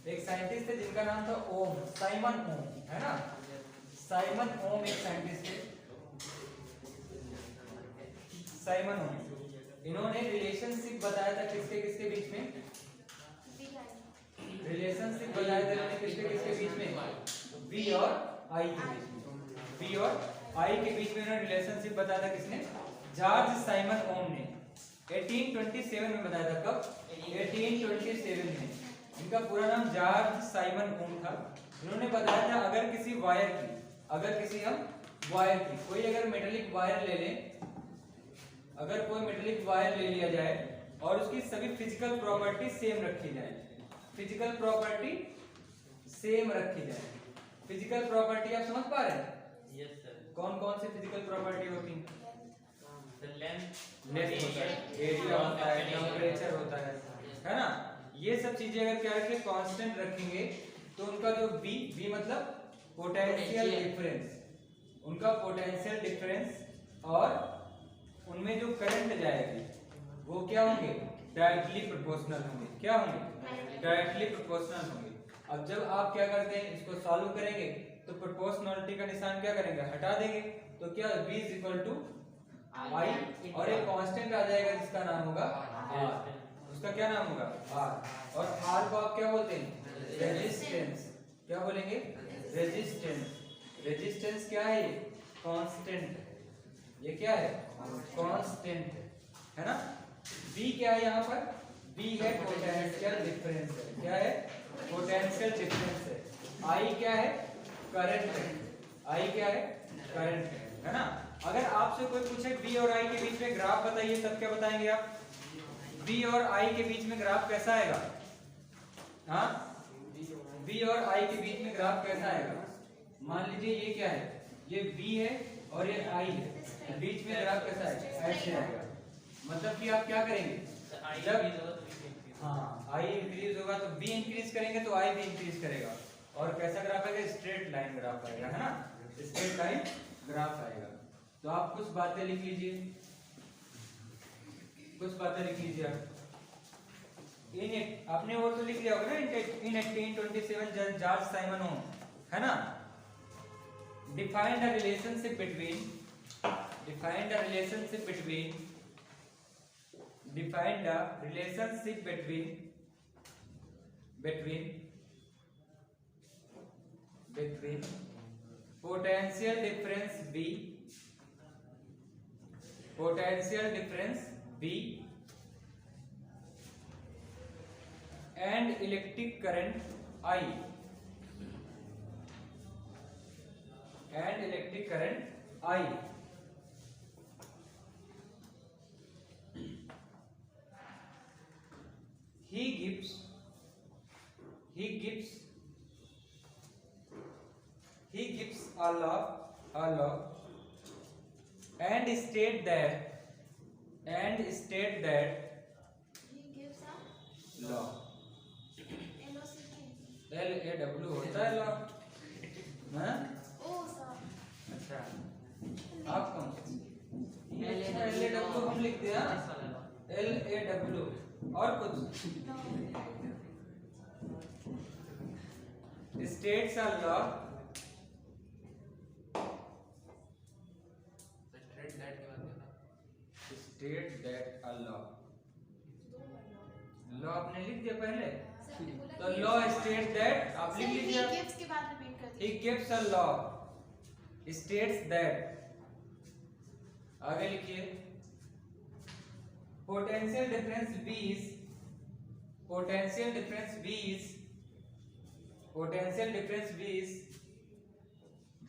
एक साइंटिस्ट थे जिनका नाम था ओम, साइमन ओम, है ना। साइमन ओम एक साइंटिस्ट थे, साइमन ओम। इन्होंने रिलेशनशिप बताया था किसके किसके बीच में, रिलेशनशिप बताया था इन्होंने किसके किसके बीच में, बी और आई के बीच में। बी और आई के बीच में इन्होंने रिलेशनशिप बताया था किसने, जॉर्ज साइमन ओम ने 1827 में बताया था। कब? 1827 में। इनका पूरा नाम जॉर्ज साइमन ओम था। इन्होंने बताया था अगर किसी वायर की, अगर किसी हम वायर की, कोई अगर मेटेलिक वायर ले लें, अगर कोई मेटेलिक वायर ले लिया जाए और उसकी सभी फिजिकल प्रॉपर्टी सेम रखी जाए, फिजिकल प्रॉपर्टी सेम रखी जाए। फिजिकल प्रॉपर्टी आप समझ पा रहे हैं? Yes sir. कौन कौन सी फिजिकल प्रॉपर्टी होती है? लेंथ होता है, एरिया होता है, टेम्परेचर होता है ना। ये सब चीजें अगर क्या रखें, कांस्टेंट रखेंगे, तो उनका जो बी, बी मतलब पोटेंशियल डिफरेंस, उनका पोटेंशियल डिफरेंस और उनमें जो करंट जाएगी वो क्या होंगे, डायरेक्टली प्रोपोर्शनल होंगे। क्या होंगे? डायरेक्टली प्रोपोर्शनल होंगे। अब जब आप क्या करते हैं, इसको सॉल्व करेंगे तो प्रोपोर्शनलिटी का निशान क्या करेंगे, हटा देंगे, तो क्या v इक्वल टू आई और एक कांस्टेंट आ जाएगा जिसका नाम होगा r। उसका क्या नाम होगा, r। और r को आप क्या बोलते हैं, रेजिस्टेंस। क्या बोलेंगे, रेजिस्टेंस। रेजिस्टेंस क्या है, ये कांस्टेंट, ये क्या है, कांस्टेंट है ना। v क्या है यहाँ पर, v है पोटेंशियल डिफरेंस है। क्या है, पोटेंशियल डिफरेंस है। i क्या है, करंट है। i क्या है, करंट है ना। अगर आपसे कोई पूछे v और i के बीच में ग्राफ बताइए, तब क्या बताएंगे आप, v और i के बीच में ग्राफ कैसा आएगा, हाँ, v और i के बीच में ग्राफ कैसा आएगा। मान लीजिए ये क्या है, ये v है और ये i है, बीच में ग्राफ कैसा है, ऐसे आएगा। मतलब कि आप क्या करेंगे, जब हाँ i इंक्रीज होगा तो v इंक्रीज करेंगे तो i भी इंक्रीज करेगा। और कैसा ग्राफ आएगा, स्ट्रेट लाइन ग्राफ आएगा, है ना, स्ट्रेट लाइन ग्राफ आएगा। तो आप कुछ बातें लिख लीजिए, कुछ बातें लिख लीजिए आप। आपने वो तो लिख लिया होगा ना, इन 1827 जॉर्ज साइमन ओम, है ना। Defined the relationship between, defined the relationship between, defined the relationship between, between potential difference V, potential difference V and electric current I, and electric current I. He gives a law and state that He gives a law, LAW होता है law, हाँ? oh sir. अच्छा, आप कौन से LAW हम लिख दिया, LAW और कुछ states a law, state that a law, law आपने लिख दिया पहले, तो लॉ स्टेट दैट आप लिख लीजिए। He gives के बाद रिपीट कर He दीजिए। gives a law states that, आगे लिखिए, potential difference V is, potential difference V is, potential difference V is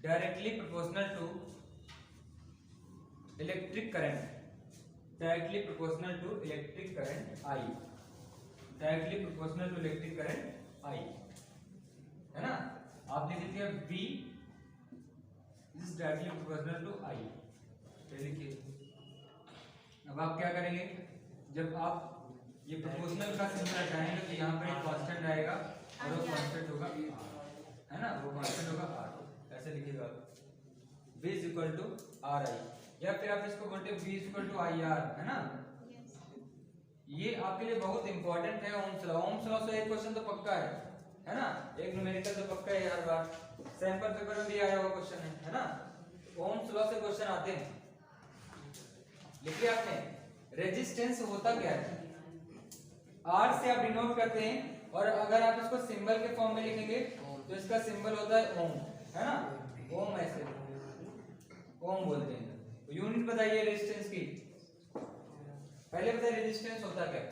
directly proportional to electric current, directly proportional to electric current I, directly proportional to electric current I, है ना। आप लिख लीजिए V is directly proportional to I, ये लिखिए। अब आप क्या करेंगे, जब आप ये प्रोपोर्शनल का सिंबल हटाएंगे तो यहाँ पर एक कांस्टेंट आएगा और वो कांस्टेंट होगा R, है ना, वो कांस्टेंट होगा R, ऐसे लिखिएगा V is equal to RI, या फिर आप इसको बोलते हैं V is equal to IR, है ना। ये आपके लिए बहुत इंपॉर्टेंट है, ओम्स लॉ। ओम्स लॉ से एक क्वेश्चन तो पक्का है है ना, एक न्यूमेरिकल तो पक्का है हर बार, सैंपल पेपर में भी आया हुआ क्वेश्चन है ना। ओम्स लॉ से क्वेश्चन आते हैं, लिखिए आपने, रेजिस्टेंस होता क्या है, आर से आप डिनोट करते हैं, और अगर आप इसको सिंबल के फॉर्म में लिखेंगे तो इसका सिंबल होता है ओम, है ना, ओम, ऐसे ओम बोलते हैं। यूनिट बताइए रेजिस्टेंस की, पहले बताइए रेजिस्टेंस होता क्या है,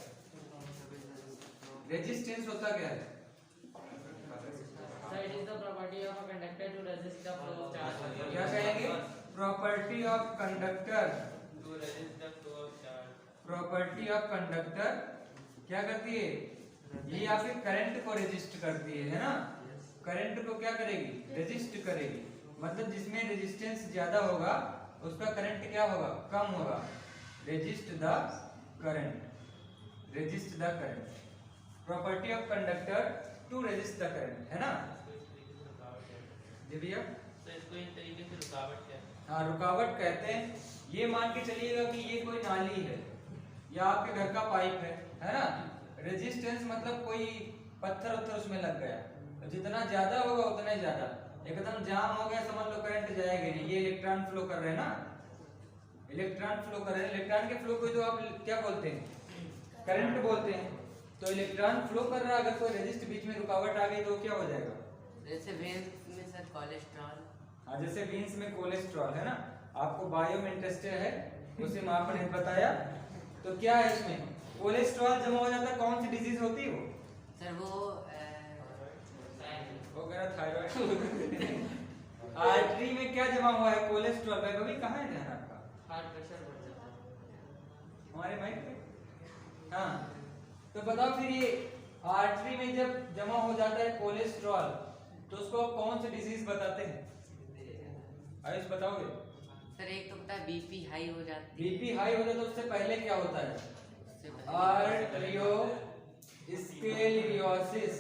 रेजिस्टेंस होता क्या है? So it is the property of a conductor to resist the flow of charge. क्या कहेंगे? Property of conductor, To resist the flow of charge. Property of conductor क्या करती है, ये आपके करंट को रेजिस्ट करती है ना, करंट को क्या करेगी, रेजिस्ट करेगी, मतलब जिसमें रेजिस्टेंस ज्यादा होगा उसका करंट क्या होगा, कम होगा, resist the current, resist the current, property of conductor to resist the current, है ना जी भैया। तो इसको इस तरीके से रुकावट है। हाँ, रुकावट कहते हैं। ये मान के चलिएगा कि ये कोई नाली है या आपके घर का पाइप है ना, रेजिस्टेंस मतलब कोई पत्थर उत्थर उसमें लग गया, तो जितना ज्यादा होगा उतना ही ज्यादा, एकदम जाम हो गया समझ लो करंट जाएगा नहीं। ये इलेक्ट्रॉन फ्लो कर रहे हैं ना, इलेक्ट्रॉन फ्लो कर रहे हैं, इलेक्ट्रॉन के फ्लो को तो आप क्या बोलते हैं, करंट बोलते हैं। तो इलेक्ट्रॉन फ्लो कर रहा है, अगर कोई रेजिस्ट बीच में रुकावट आ गई तो क्या हो जाएगा, जैसे वेन्स में सर कोलेस्ट्रॉल। हाँ, जैसे बीन्स में कोलेस्ट्रॉल है ना, आपको बायो में इंटरेस्टेड है, उसे मैं आपने बताया। तो क्या है इसमें, कोलेस्ट्रॉल जमा हो जाता है, कौन सी डिजीज होती है वो सर? वो कह थायराइड। आर्टरी में क्या जमा हुआ है, कोलेस्ट्रॉल। भाई कभी कहाँ है ध्यान आपका, हार्ट प्रेशर बढ़ जाता है हमारे माइक पे। हाँ, तो बताओ फिर ये आर्टरी में जब जमा हो जाता है कोलेस्ट्रॉल तो उसको आप कौन सी डिजीज बताते हैं, आयुष बताओगे? सर एक तो पता है बीपी हाई हो जाती है। बीपी हाई हो जाता है तो उससे पहले क्या होता है, उससे पहले आर्टरियो स्क्लेरोसिस,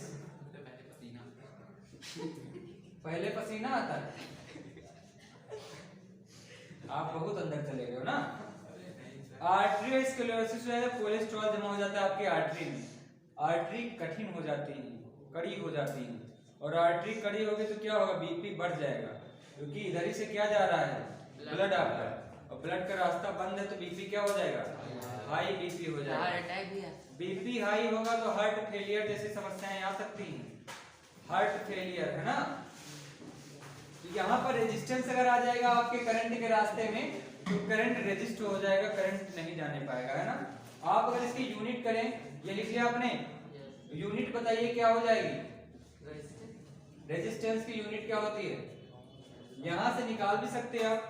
पहले पसीना आता है। आप बहुत अंदर चले गए हो ना। आर्टरियोस्क्लेरोसिस है, कोलेस्ट्रॉल जमा हो जाता है आपकी आर्टरी में, आर्टरी कठिन हो जाती है, कड़ी हो जाती है, और आर्टरी कड़ी होगी तो क्या होगा, बीपी बढ़ जाएगा, क्योंकि इधर ही से क्या जा रहा है, ब्लड आपका, और ब्लड का रास्ता बंद है तो बीपी क्या हो जाएगा, हाई बीपी हो जाएगा। हार्ट अटैक भी है। बीपी हाई होगा तो हार्ट फेलियर जैसी समस्याएं आ सकती हैं, हार्ट फेलियर, है ना। तो यहाँ पर रेजिस्टेंस अगर आ जाएगा आपके करंट के रास्ते में तो करंट रेजिस्ट हो जाएगा, करंट नहीं जाने पाएगा, है ना। आप अगर इसकी यूनिट करें, ये लिख लिया आपने, यूनिट बताइए क्या हो जाएगी, रेजिस्टेंस की यूनिट क्या होती है, यहां से निकाल भी सकते हैं आप,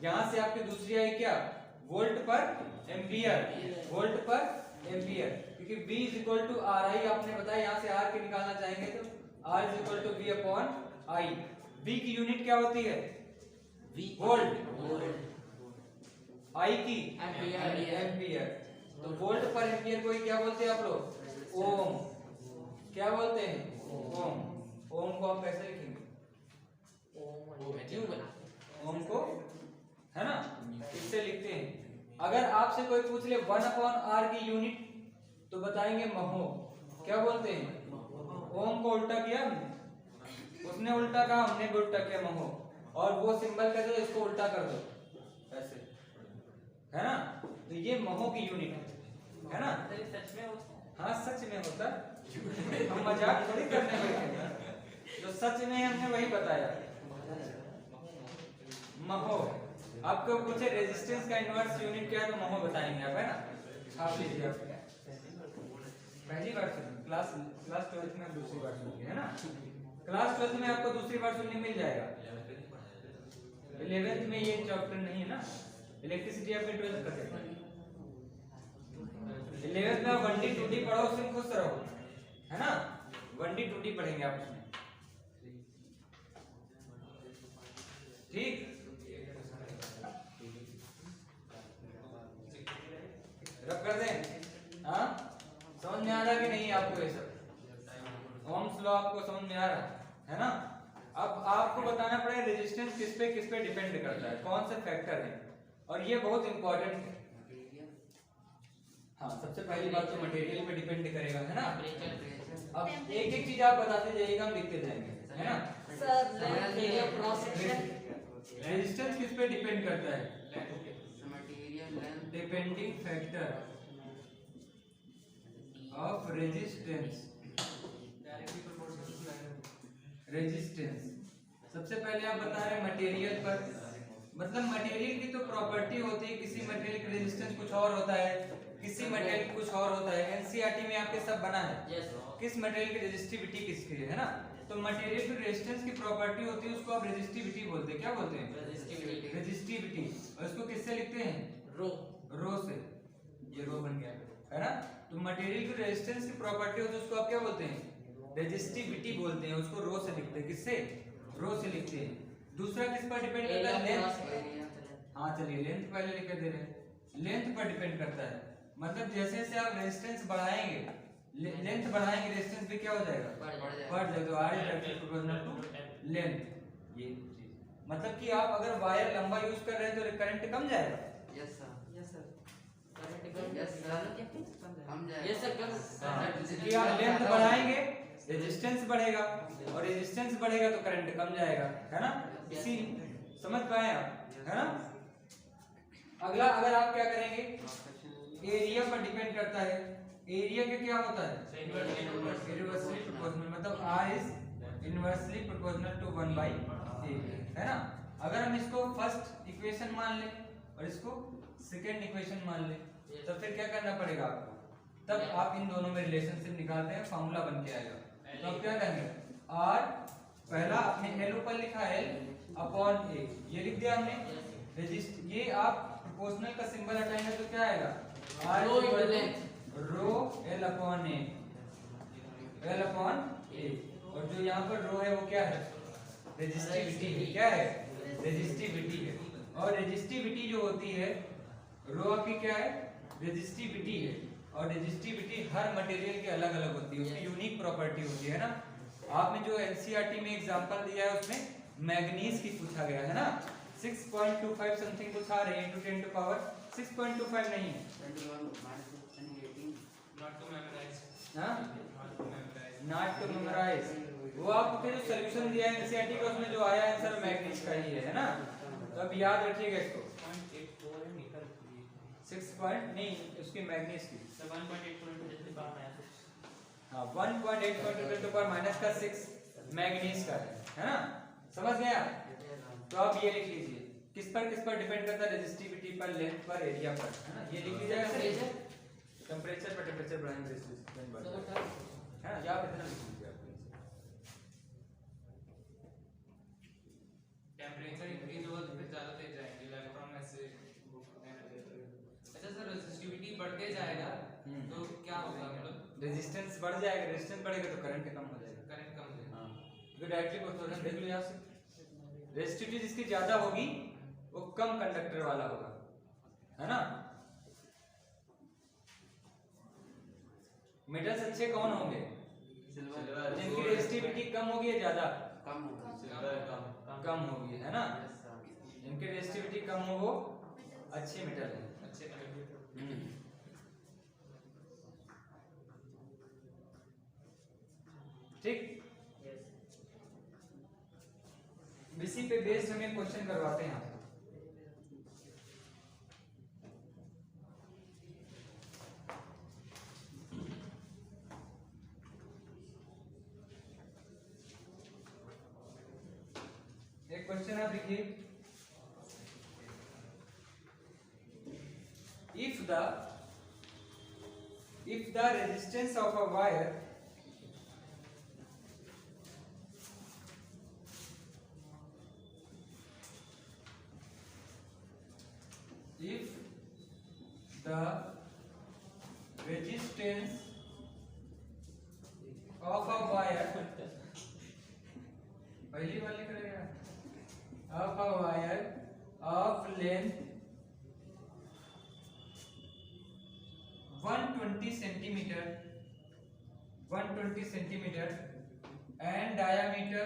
यहां से आपकी दूसरी आई क्या, volt per ampere, volt per ampere, क्योंकि V is equal to R I आपने बताया, यहां से R के निकालना चाहेंगे तो R is equal to V upon I. V की यूनिट क्या होती है, वोल्ट, I की एम्पियर, तो वोल्ट पर एम्पियर को क्या बोलते हैं आप लोग, ओम, क्या बोलते हैं, ओम। ओम को आप कैसे लिखेंगे, ओम को, है ना, इससे लिखते हैं। अगर आपसे कोई पूछ ले 1/r की यूनिट तो बताएंगे महो, क्या बोलते हैं, ओम को उल्टा किया हमने, उसने उल्टा कहा, हमने भी उल्टा किया, महो, और वो सिंबल कर दो, इसको उल्टा कर दो, ऐसे, है ना। तो ये महो की यूनिट है ना। सच में होता है? हाँ, सच में होता है, हम मजाक थोड़ी करने बैठे हैं, जो सच में हमने वही बताया, महो। आपको पूछे रेजिस्टेंस का इनवर्स यूनिट क्या है तो महो बताएंगे आप, है ना। छाप लीजिए आप, पहली बार सुनिए, क्लास 12th में दूसरी बार सुनिए, है ना। क्लास 12th में आपको दूसरी बार सुनने मिल जाएगा, 11th में ये चैप्टर नहीं है ना, इलेक्ट्रिसिटी आपके 12th का चैप्टर है। 11th में 1D 2D पढ़ो, उसमें खुश रहो, है ना। 1D 2D पढ़ेंगे आप उसमें, ठीक। रब कर दें, हाँ, समझ में आ रहा कि नहीं आपको ये सब, ओम्स लॉ आपको समझ में आ रहा है ना। अब आपको बताना पड़ेगा रेजिस्टेंस किस पे डिपेंड करता है, कौन से फैक्टर है, और ये बहुत इंपॉर्टेंट है। हाँ, सबसे पहली बात तो मटेरियल पे डिपेंड करेगा, है ना। टेम्परेचर अब एक एक चीज आप बताते जाइएगा, हम लिखते जाएंगे, है ना। Sir length area cross section resistance किस पे डिपेंड करता है? Material length depending factor of resistance. Resistance सबसे पहले आप बता रहे हैं मटेरियल पर, मतलब मटेरियल की तो प्रॉपर्टी होती है, किसी मटेरियल का रेजिस्टेंस कुछ और होता है, किसी मटेरियल कुछ और होता है। एनसीईआरटी में आपके सब बना है यस किस मटेरियल की रेजिस्टिविटी किसकी है ना। तो मटेरियल की रेजिस्टेंस की प्रॉपर्टी होती है, उसको आप रेजिस्टिविटी बोलते हैं। क्या बोलते हैं? Resistivity resistivity. और इसको किससे लिखते हैं? रो रो से। ये रो बन गया, है ना। तो मटेरियल की रेजिस्टेंस की प्रॉपर्टी होती है, उसको आप क्या बोलते हैं? रेजिस्टिविटी बोलते हैं। उसको रो से लिखते हैं। किससे? रो से लिखते हैं। दूसरा किस पर डिपेंड करता है? लेंथ। हाँ चलिए, लेंथ पहले लिख के दे रहे हैं। लेंथ पर डिपेंड करता है, मतलब जैसे जैसे आप रेजिस्टेंस बढ़ाएंगे, लेंथ बढ़ाएंगे, रेजिस्टेंस भी क्या हो जाएगा? बढ़ जाएगा। तो R is directly proportional to length. ये चीज मतलब कि आप अगर वायर लंबा यूज कर रहे हैं तो करंट कम जाएगा। Yes sir yes sir yes sir हम जाए यस सर कि आप लेंथ बढ़ाएंगे रेजिस्टेंस बढ़ेगा, और रेजिस्टेंस बढ़ेगा तो करंट कम जाएगा, है ना। इसी समझ पाए आप, है ना। अगला अगर आप क्या करेंगे, एरिया पर डिपेंड करता है। एरिया का क्या होता है? इनवर्सली प्रोपोर्शनल, मतलब R is inversely proportional to 1/A, है ना। अगर हम इसको फर्स्ट इक्वेशन मान लें और इसको सेकंड इक्वेशन मान लें, तो फिर क्या करना पड़ेगा आपको? तब आप इन दोनों में रिलेशनशिप निकालते हैं, फार्मूला बन के आएगा। तो अब क्या करेंगे? R पहला आपने L ऊपर लिखा L अपॉन A, ये लिख दिया हमने। रेजिस्ट ये आप प्रोपोर्शनल का सिंबल हटाएंगे तो क्या आएगा? Row into length row L upon A, L upon A। और जो यहाँ पर रो है वो क्या है? रेजिस्टिविटी है। क्या है? रेजिस्टिविटी है। और रेजिस्टिविटी जो होती है, रो आपकी क्या है? रेजिस्टिविटी है। और रेजिस्टिविटी हर मटेरियल की अलग अलग होती है, उसकी यूनिक प्रॉपर्टी होती है ना। आपने जो एनसीईआरटी में एग्जांपल दिया है उसमें मैग्नीज की पूछा गया है ना। 6.25 समथिंग कुछ आ रही है, into 10 to power 6.25 नहीं है। हाँ? Not to memorize। वो आपको जो सॉल्यूशन दिया है एनसीईआरटी का, उसमें जो आया आंसर मैग्नीज का ही है ना। तो अब याद रखिएगा इसको। 6 पॉइंट नहीं, उसकी मैग्नीज की 1.8 का 6 मैग्नीज का है ना। समझ गए आप? तो आप ये लिख लीजिए, किस पर डिपेंड करता है? रेजिस्टिविटी पर, लेंथ पर, एरिया पर, है ना। ये लिख लीजिएगा। टेम्परेचर पर टेम्परेचर बढ़ाएंगे, रेजिस्टेंस बढ़ेगा, है ना। या आप इतना लिख लीजिए। टेम्परेचर इंक्रीज होगा तो फिर ज्यादा तेज जाएंगे इलेक्ट्रॉन में से। अच्छा सर, रेजिस्टिविटी बढ़ते जाएगा तो क्या होगा? मतलब रेजिस्टेंस बढ़ जाएगा, रेजिस्टेंस बढ़ेगा तो करंट कम हो जाएगा। करंट कम हो जाएगा। हां, तो डायरेक्टली प्रोपोर्शनल देख लो यहाँ से। रेजिस्टिविटी जिसकी ज्यादा होगी वो कम कंडक्टर वाला होगा, है ना। मेटल्स अच्छे कौन होंगे? जिनकी रेजिस्टिविटी कम होगी या ज्यादा? कम होगी, है ना। जिनकी रेजिस्टिविटी कम हो वो अच्छे मेटल है। अच्छे कंडक्टर। ठीक, इसी पे बेस्ड हमें क्वेश्चन करवाते हैं आपको। एक क्वेश्चन आप लिखिए, if the resistance of a wire पहली बार लिख रहे हैं of a wire of length 120 centimeter and diameter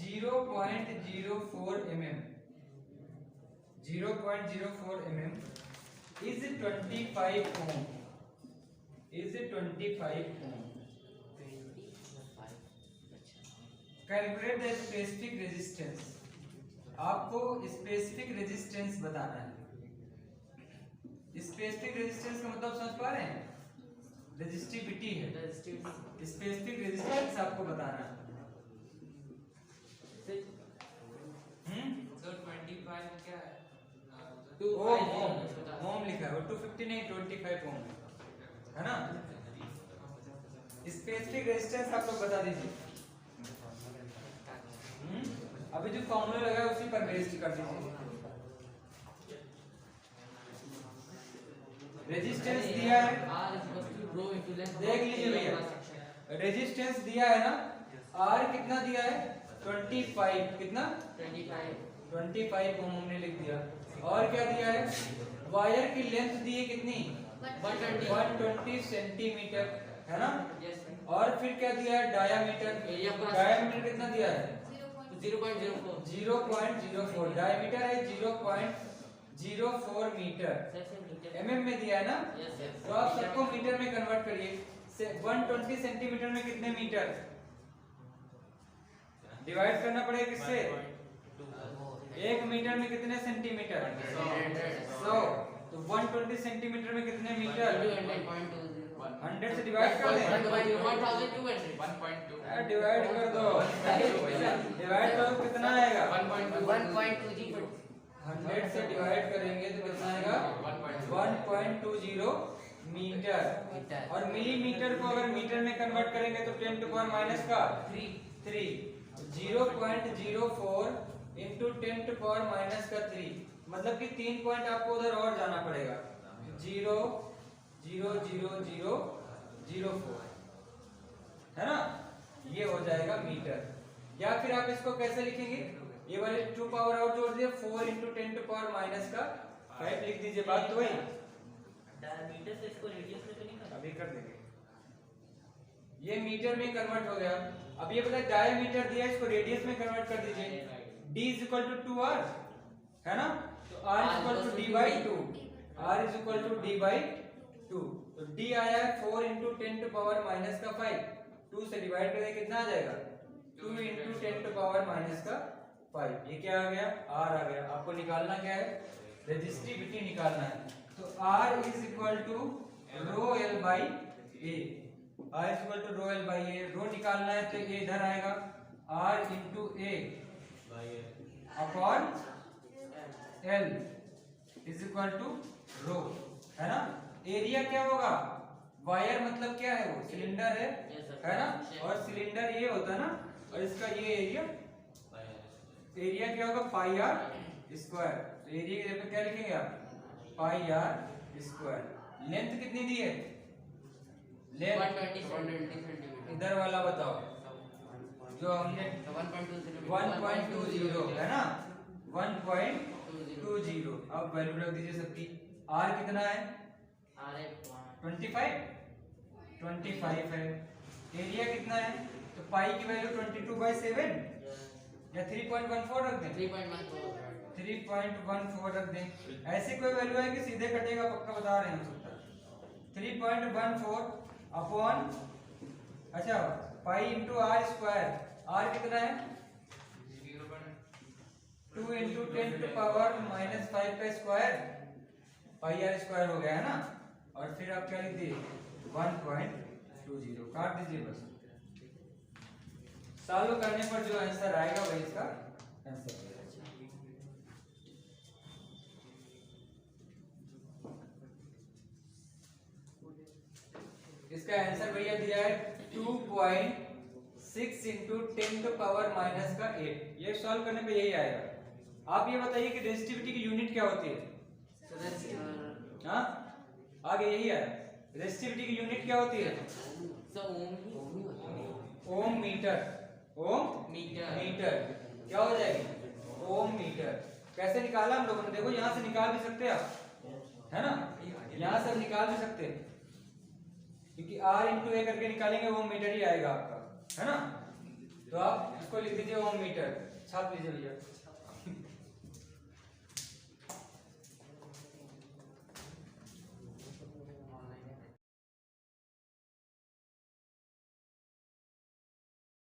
0.04 mm, 0.04 mm is 25 ohm. Is 25 ohm. Calculate the specific resistance. आपको स्पेसिफिक रेजिस्टेंस बताना है. स्पेसिफिक रेजिस्टेंस का मतलब समझ पा रहे हैं? रेजिस्टिविटी है. स्पेसिफिक रेजिस्टेंस आपको बताना है. सर 25 क्या है? ओम लिखा है. 250 नहीं 25 ओम है ना. स्पेसिफिक रेजिस्टेंस आप लोग बता दीजिए. अभी जो फॉर्मूला लगा है उसी पर बेस्ड कर दीजिए. रेजिस्टेंस दिया है, देख लीजिए भैया. रेजिस्टेंस दिया है ना, R कितना दिया है? 25. कितना? 25 ओम हमने लिख दिया. और क्या दिया है? वायर की लेंथ दी है कितनी? 120 सेंटीमीटर है ना. और फिर क्या दिया है? डायामीटर. डायामीटर कितना दिया है? 0.04. डायमीटर है 0.04 मीटर. mm में दिया है ना. तो आप सबको मीटर में कन्वर्ट करिए. 120 सेंटीमीटर में कितने मीटर? डिवाइड करना पड़ेगा किससे? 1 मीटर में कितने सेंटीमीटर? 100. तो 120 सेंटीमीटर में कितने मीटर? 100 से डिवाइड कर दें. 1.2. डिवाइड कर दो. डिवाइड करो कितना आएगा? 100 से डिवाइड करेंगे तो कितना आएगा? 1.20 मीटर. और मिलीमीटर को अगर मीटर में कन्वर्ट करेंगे तो 10 टू पावर माइनस का 3. 0.04 इंटू 10 टू पावर माइनस का 3. मतलब कि 3 पॉइंट आपको उधर और जाना पड़ेगा. 0.00004 है ना. ये हो जाएगा मीटर. या फिर आप इसको कैसे लिखेंगे? ये वाले 2 पावर और जोड़ दिए. 4 इंटू 10 टू पावर माइनस का 5 लिख दीजिए. बात तो वही. डायमीटर से इसको रेडियस में तो नहीं करना. अभी कर देंगे. ये मीटर में कन्वर्ट हो गया. अब ये बताइए डायमीटर दिया, इसको रेडियस में कन्वर्ट कर दीजिए. d is equal to 2r है ना. तो r is equal to d by 2. r is equal to d by 2. तो d आया है 4 इंटू 10 टू पावर माइनस का 5. 2 से डिवाइड करें कितना आ जाएगा? 2 इंटू 10 टू पावर माइनस का 5. ये क्या आ गया? r आ गया. आपको निकालना क्या है? रेजिस्टिविटी निकालना है. तो r is equal to rho l by a. r is equal to rho l by a. रो निकालना है तो ये इधर आएगा. r into a upon l is equal to रो है ना. एरिया क्या होगा? वायर मतलब क्या है? वो सिलेंडर है ना. और सिलेंडर ये होता है ना. और इसका ये एरिया. एरिया क्या होगा? पाई आर स्क्वायर. तो एरिया की जगह पे क्या लिखेंगे आप? पाई आर स्क्वायर. लेंथ कितनी दी है? Length 120 centimetre. इधर वाला बताओ जो हमने 1.20 है ना. 1.20. अब वैल्यू रख दीजिए सबकी. आर कितना है? 25 है. एरिया कितना है? तो पाई की वैल्यू 22/7 या 3.14 रख दें. 3.14 रख दें. ऐसी कोई वैल्यू है कि सीधे कटेगा? पक्का बता रहे हैं. 3.14 अपॉन अच्छा pi into R square. R कितना है? 2 इंटू 10 टू पावर माइनस 5 का स्क्वायर. पाई आर स्क्वायर हो गया है ना. और फिर आप क्या लिख दिए? 1.20. काट दीजिए बस. सॉल्व करने पर जो आंसर आएगा वही इसका आंसर है. इसका आंसर भैया दिया है 2.6 इंटू 10 टू पावर माइनस का 8. ये सॉल्व करने पे यही आएगा. आप ये बताइए कि रेजिस्टिविटी की यूनिट क्या होती है? हाँ आगे यही है. रेजिस्टिविटी की यूनिट क्या होती है? ओम मीटर. ओम मीटर क्या हो जाएगी? ओम मीटर. कैसे निकाला हम लोगों ने? देखो यहाँ से निकाल भी सकते हैं आप है ना. यहाँ से निकाल भी सकते हैं क्योंकि r इंटू ए करके निकालेंगे ओम मीटर ही आएगा आपका है ना. तो आप इसको लिख दीजिए ओम मीटर. छाप लीजिए भैया.